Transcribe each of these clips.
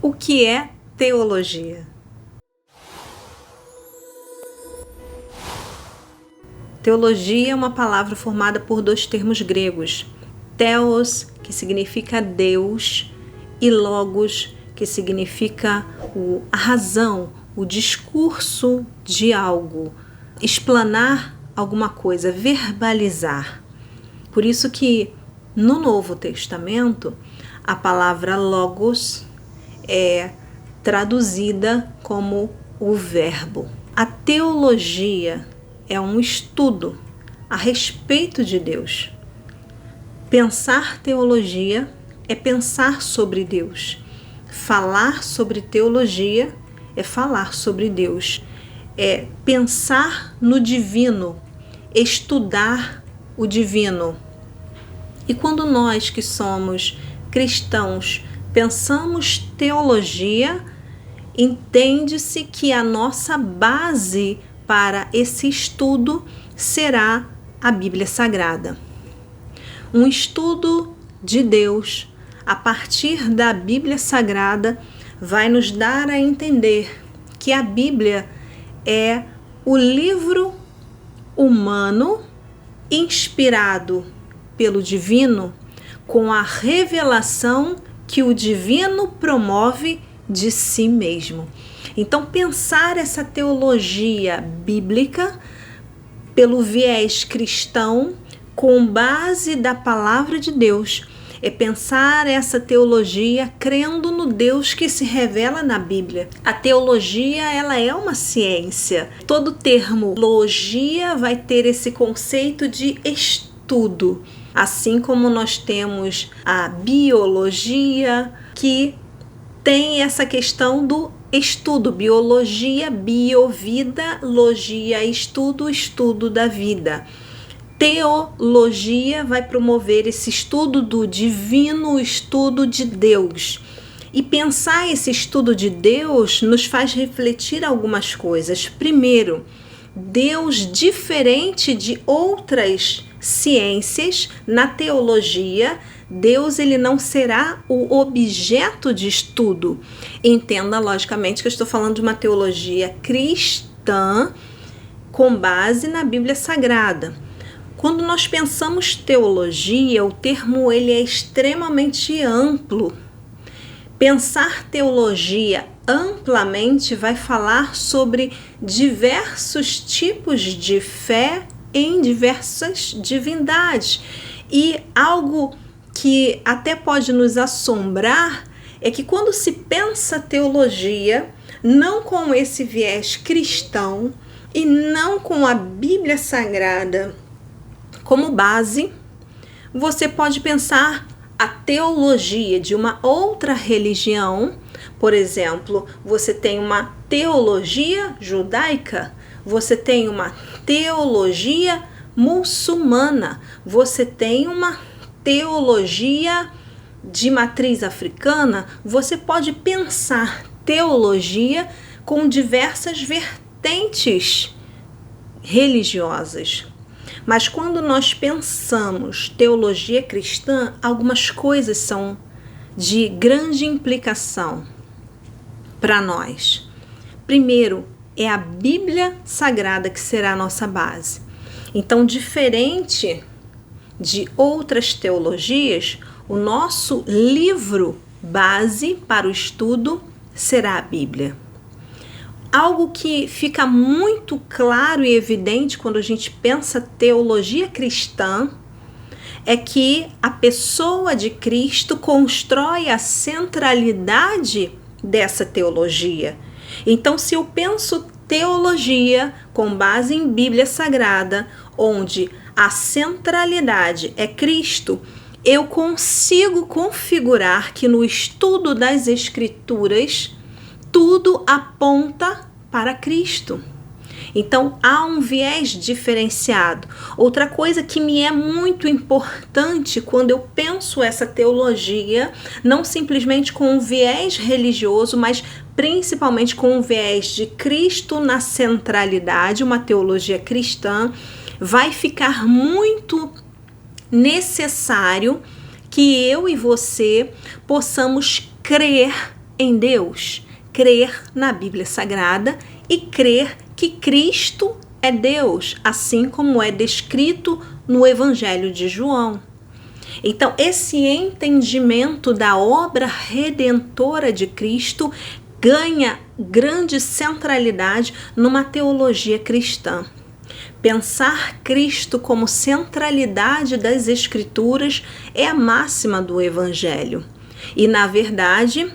O que é teologia? Teologia é uma palavra formada por dois termos gregos: theos, que significa Deus, e logos, que significa a razão, o discurso de algo, explanar alguma coisa, verbalizar. Por isso que no Novo Testamento a palavra logos é traduzida como o verbo. A teologia é um estudo a respeito de Deus. Pensar teologia é pensar sobre Deus. Falar sobre teologia é falar sobre Deus. É pensar no divino, estudar o divino. E quando nós que somos cristãos pensamos teologia, entende-se que a nossa base para esse estudo será a Bíblia Sagrada. Um estudo de Deus a partir da Bíblia Sagrada vai nos dar a entender que a Bíblia é o livro humano inspirado pelo divino com a revelação que o divino promove de si mesmo. Então, pensar essa teologia bíblica pelo viés cristão, com base da palavra de Deus, é pensar essa teologia crendo no Deus que se revela na Bíblia. A teologia, ela é uma ciência. Todo termo logia vai ter esse conceito de estudo. Assim como nós temos a biologia, que tem essa questão do estudo, biologia, biovida, logia, estudo, estudo da vida. Teologia vai promover esse estudo do divino, o estudo de Deus. E pensar esse estudo de Deus nos faz refletir algumas coisas. Primeiro, Deus, diferente de outras ciências, na teologia, Deus ele não será o objeto de estudo. Entenda, logicamente, que eu estou falando de uma teologia cristã com base na Bíblia Sagrada. Quando nós pensamos teologia, o termo ele é extremamente amplo. Pensar teologia amplamente vai falar sobre diversos tipos de fé em diversas divindades. E algo que até pode nos assombrar é que quando se pensa teologia, não com esse viés cristão e não com a Bíblia Sagrada como base, você pode pensar a teologia de uma outra religião. Por exemplo, você tem uma teologia judaica, você tem uma teologia muçulmana, você tem uma teologia de matriz africana. Você pode pensar teologia com diversas vertentes religiosas. Mas quando nós pensamos teologia cristã, algumas coisas são de grande implicação para nós. Primeiro, é a Bíblia Sagrada que será a nossa base. Então, diferente de outras teologias, o nosso livro base para o estudo será a Bíblia. Algo que fica muito claro e evidente quando a gente pensa teologia cristã é que a pessoa de Cristo constrói a centralidade dessa teologia. Então, se eu penso teologia com base em Bíblia Sagrada, onde a centralidade é Cristo, eu consigo configurar que no estudo das Escrituras tudo aponta para Cristo. Então, há um viés diferenciado. Outra coisa que me é muito importante quando eu penso essa teologia, não simplesmente com um viés religioso, mas principalmente com um viés de Cristo na centralidade, uma teologia cristã, vai ficar muito necessário que eu e você possamos crer em Deus, crer na Bíblia Sagrada e crer que Cristo é Deus, assim como é descrito no Evangelho de João. Então, esse entendimento da obra redentora de Cristo ganha grande centralidade numa teologia cristã. Pensar Cristo como centralidade das Escrituras é a máxima do Evangelho. E, na verdade,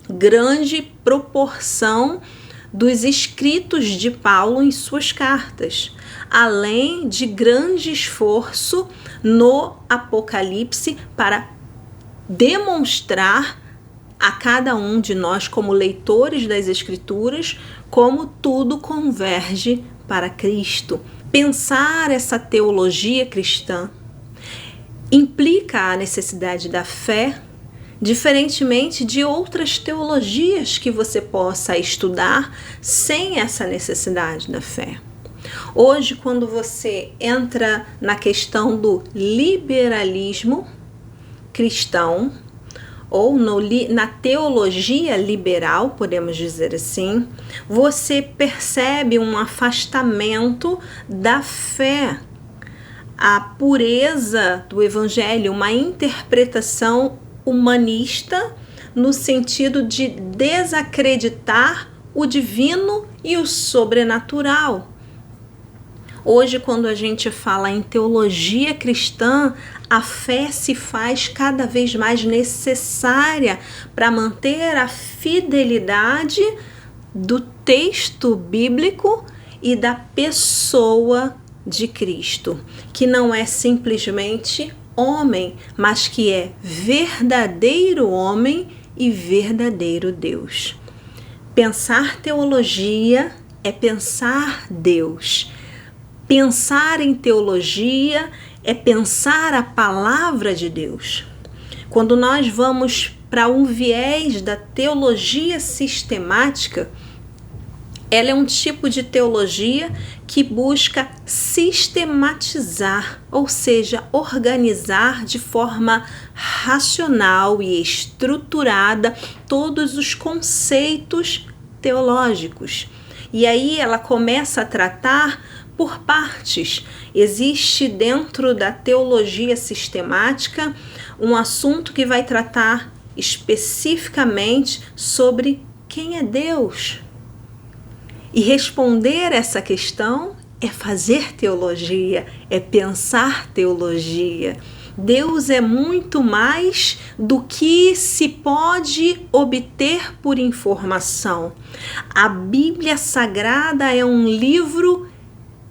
grande proporção dos escritos de Paulo em suas cartas, além de grande esforço no Apocalipse para demonstrar a cada um de nós, como leitores das Escrituras, como tudo converge para Cristo. Pensar essa teologia cristã implica a necessidade da fé, diferentemente de outras teologias que você possa estudar sem essa necessidade da fé. Hoje, quando você entra na questão do liberalismo cristão, ou na teologia liberal, podemos dizer assim, você percebe um afastamento da fé, a pureza do Evangelho, uma interpretação humanista no sentido de desacreditar o divino e o sobrenatural. Hoje, quando a gente fala em teologia cristã, a fé se faz cada vez mais necessária para manter a fidelidade do texto bíblico e da pessoa de Cristo, que não é simplesmente homem, mas que é verdadeiro homem e verdadeiro Deus. Pensar teologia é pensar Deus. Pensar em teologia é pensar a palavra de Deus. Quando nós vamos para um viés da teologia sistemática, ela é um tipo de teologia que busca sistematizar, ou seja, organizar de forma racional e estruturada todos os conceitos teológicos. E aí ela começa a tratar por partes. Existe dentro da teologia sistemática um assunto que vai tratar especificamente sobre quem é Deus. E responder essa questão é fazer teologia, é pensar teologia. Deus é muito mais do que se pode obter por informação. A Bíblia Sagrada é um livro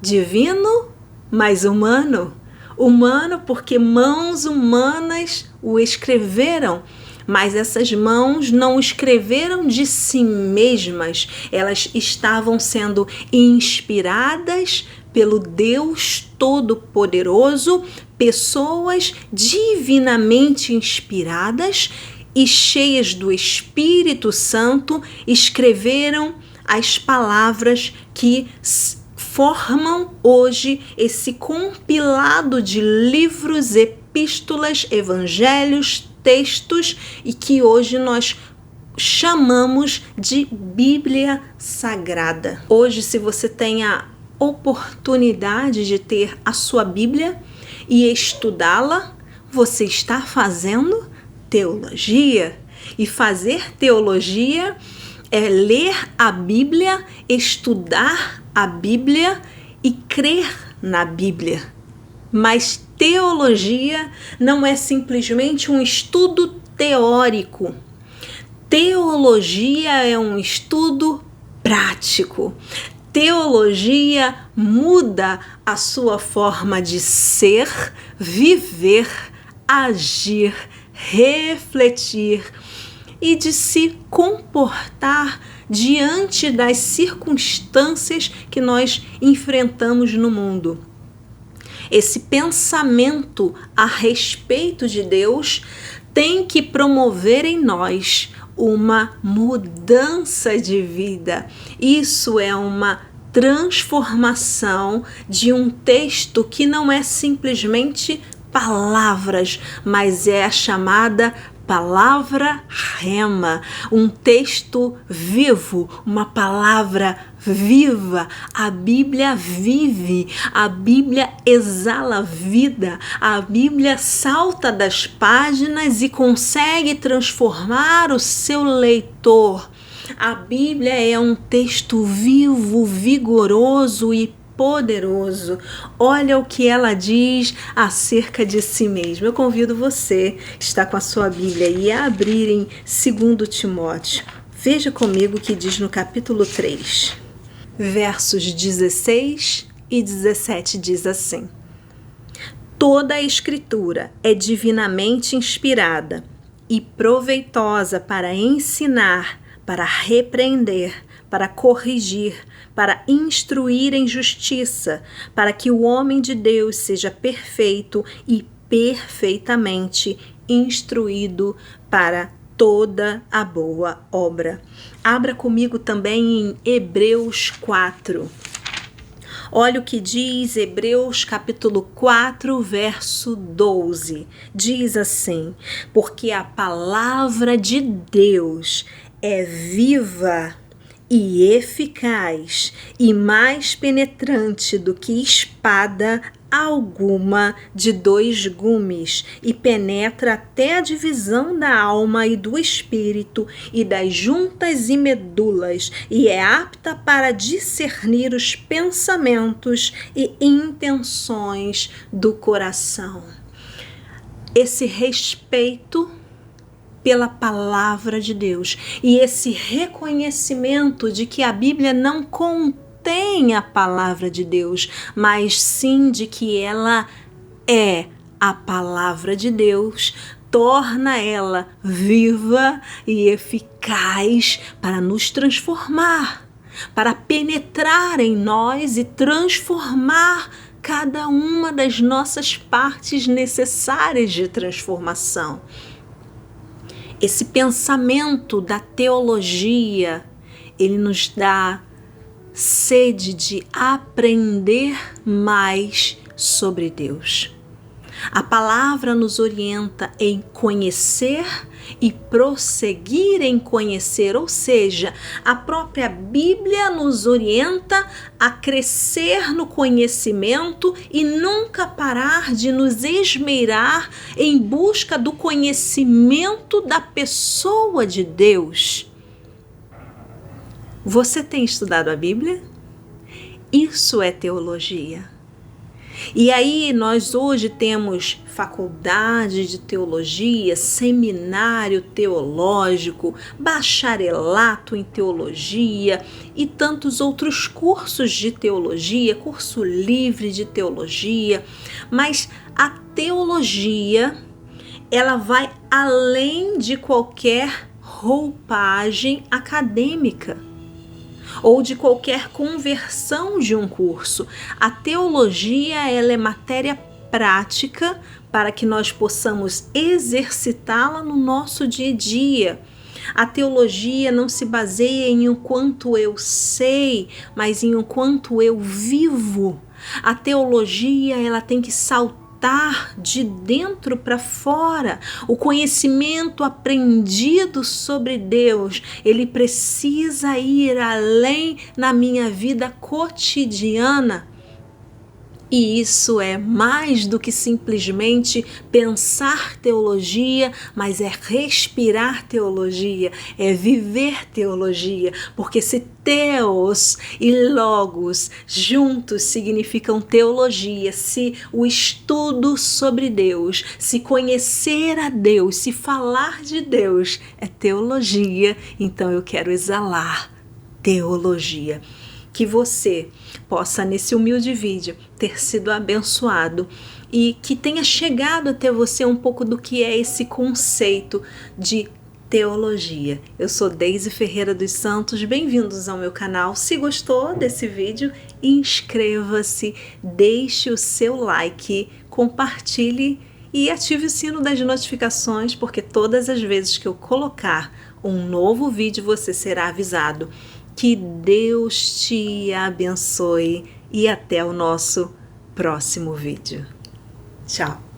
divino, mas humano. Humano porque mãos humanas o escreveram, mas essas mãos não escreveram de si mesmas, elas estavam sendo inspiradas pelo Deus Todo-Poderoso, pessoas divinamente inspiradas e cheias do Espírito Santo escreveram as palavras que formam hoje esse compilado de livros, epístolas, evangelhos, textos e que hoje nós chamamos de Bíblia Sagrada. Hoje, se você tem a oportunidade de ter a sua Bíblia e estudá-la, você está fazendo teologia. E fazer teologia é ler a Bíblia, estudar a Bíblia e crer na Bíblia. Mas teologia não é simplesmente um estudo teórico. Teologia é um estudo prático. Teologia muda a sua forma de ser, viver, agir, refletir e de se comportar diante das circunstâncias que nós enfrentamos no mundo. Esse pensamento a respeito de Deus tem que promover em nós uma mudança de vida. Isso é uma transformação de um texto que não é simplesmente palavras, mas é a chamada palavra rema, um texto vivo, uma palavra viva. A Bíblia vive, a Bíblia exala vida, a Bíblia salta das páginas e consegue transformar o seu leitor. A Bíblia é um texto vivo, vigoroso e poderoso. Olha o que ela diz acerca de si mesma. Eu convido você que está com a sua Bíblia aí a abrir em 2 Timóteo. Veja comigo o que diz no capítulo 3, versos 16 e 17, diz assim: Toda a Escritura é divinamente inspirada e proveitosa para ensinar, para repreender, para corrigir, para instruir em justiça, para que o homem de Deus seja perfeito e perfeitamente instruído para toda a boa obra. Abra comigo também em Hebreus 4. Olha o que diz Hebreus capítulo 4, verso 12. Diz assim: Porque a palavra de Deus é viva e eficaz e mais penetrante do que espada alguma de 2 gumes, e penetra até a divisão da alma e do espírito e das juntas e medulas, e é apta para discernir os pensamentos e intenções do coração. Esse respeito pela palavra de Deus e esse reconhecimento de que a Bíblia não contém a palavra de Deus, mas sim de que ela é a palavra de Deus, torna ela viva e eficaz para nos transformar, para penetrar em nós e transformar cada uma das nossas partes necessárias de transformação. Esse pensamento da teologia, ele nos dá sede de aprender mais sobre Deus. A palavra nos orienta em conhecer e prosseguir em conhecer, ou seja, a própria Bíblia nos orienta a crescer no conhecimento e nunca parar de nos esmerar em busca do conhecimento da pessoa de Deus. Você tem estudado a Bíblia? Isso é teologia. E aí nós hoje temos faculdade de teologia, seminário teológico, bacharelato em teologia e tantos outros cursos de teologia, curso livre de teologia, mas a teologia, ela vai além de qualquer roupagem acadêmica ou de qualquer conversão de um curso. A teologia, ela é matéria prática para que nós possamos exercitá-la no nosso dia a dia. A teologia não se baseia em o quanto eu sei, mas em o quanto eu vivo. A teologia, ela tem que saltar de dentro para fora. O conhecimento aprendido sobre Deus, ele precisa ir além na minha vida cotidiana. E isso é mais do que simplesmente pensar teologia, mas é respirar teologia, é viver teologia, porque se teos e logos juntos significam teologia, se o estudo sobre Deus, se conhecer a Deus, se falar de Deus é teologia, então eu quero exalar teologia. Que você possa, nesse humilde vídeo, ter sido abençoado e que tenha chegado até você um pouco do que é esse conceito de teologia. Eu sou Deise Ferreira dos Santos, bem-vindos ao meu canal. Se gostou desse vídeo, inscreva-se, deixe o seu like, compartilhe e ative o sino das notificações, porque todas as vezes que eu colocar um novo vídeo, você será avisado. Que Deus te abençoe e até o nosso próximo vídeo. Tchau!